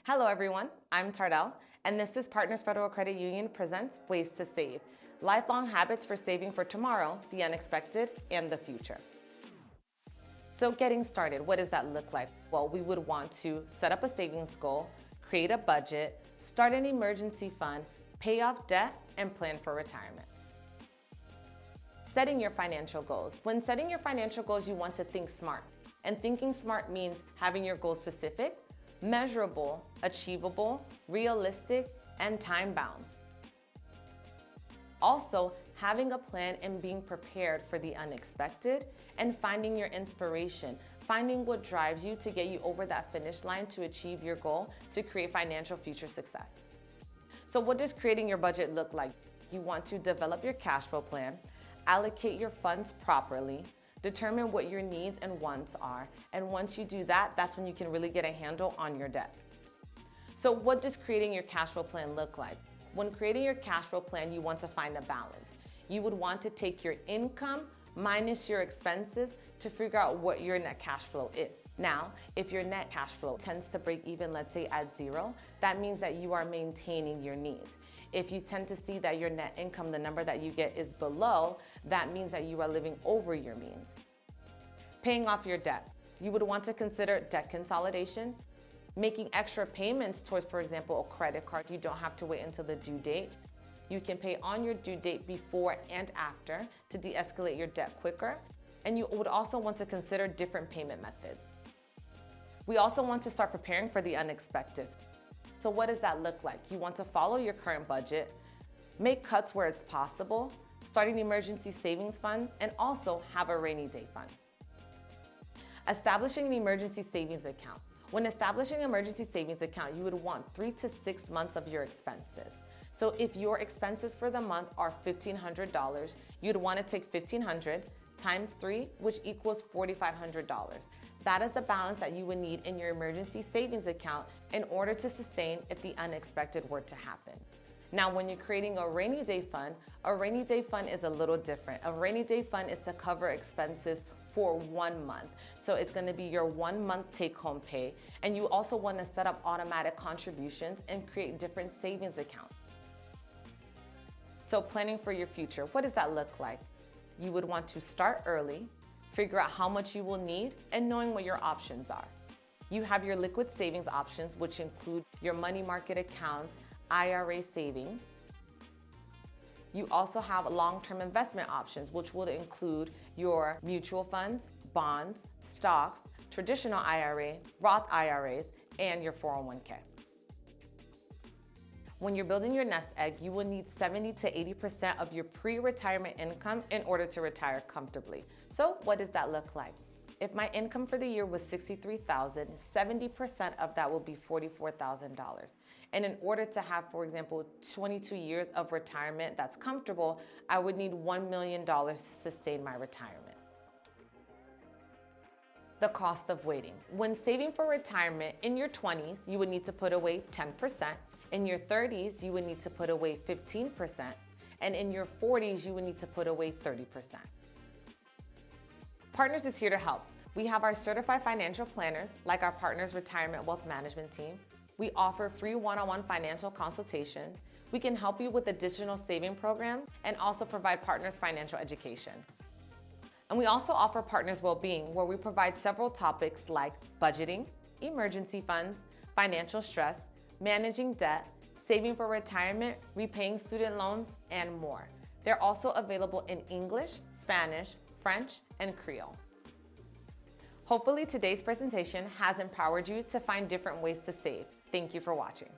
Hello everyone, I'm Tardell, and this is Partners Federal Credit Union presents Ways to Save, lifelong habits for saving for tomorrow, the unexpected, and the future. So getting started, what does that look like? Well, we would want to set up a savings goal, create a budget, start an emergency fund, pay off debt, and plan for retirement. Setting your financial goals. When setting your financial goals, you want to think smart. And thinking smart means having your goals specific, measurable, achievable, realistic, and time-bound. Also, having a plan and being prepared for the unexpected, and finding your inspiration, finding what drives you to get you over that finish line to achieve your goal to create financial future success. So what does creating your budget look like? You want to develop your cash flow plan, allocate your funds properly, determine what your needs and wants are, and once you do that, that's when you can really get a handle on your debt. So what does creating your cash flow plan look like? When creating your cash flow plan, you want to find a balance. You would want to take your income minus your expenses to figure out what your net cash flow is. Now, if your net cash flow tends to break even, let's say at zero, that means that you are maintaining your needs. If you tend to see that your net income, the number that you get, is below, that means that you are living over your means. Paying off your debt. You would want to consider debt consolidation, making extra payments towards, for example, a credit card. You don't have to wait until the due date. You can pay on your due date before and after to de-escalate your debt quicker. And you would also want to consider different payment methods. We also want to start preparing for the unexpected. So what does that look like? You want to follow your current budget, make cuts where it's possible, start an emergency savings fund, and also have a rainy day fund. Establishing an emergency savings account. When establishing an emergency savings account, you would want 3 to 6 months of your expenses. So if your expenses for the month are $1,500, you'd want to take $1,500 times 3, which equals $4,500. That is the balance that you would need in your emergency savings account in order to sustain if the unexpected were to happen. Now, when you're creating a rainy day fund is a little different. A rainy day fund is to cover expenses for 1 month. So it's going to be your 1 month take-home pay. And you also want to set up automatic contributions and create different savings accounts. So planning for your future, what does that look like? You would want to start early, figure out how much you will need, and knowing what your options are. You have your liquid savings options, which include your money market accounts, IRA savings. You also have long-term investment options, which would include your mutual funds, bonds, stocks, traditional IRA, Roth IRAs, and your 401k. When you're building your nest egg, you will need 70 to 80% of your pre-retirement income in order to retire comfortably. So what does that look like? If my income for the year was $63,000, 70% of that will be $44,000. And in order to have, for example, 22 years of retirement that's comfortable, I would need $1 million to sustain my retirement. The cost of waiting. When saving for retirement in your 20s, you would need to put away 10%. In your 30s, you would need to put away 15%. And in your 40s, you would need to put away 30%. Partners is here to help. We have our certified financial planners, like our Partners Retirement Wealth Management team. We offer free one-on-one financial consultations. We can help you with additional saving programs and also provide Partners financial education. And we also offer Partners Wellbeing, where we provide several topics like budgeting, emergency funds, financial stress, managing debt, saving for retirement, repaying student loans, and more. They're also available in English, Spanish, French, and Creole. Hopefully today's presentation has empowered you to find different ways to save. Thank you for watching.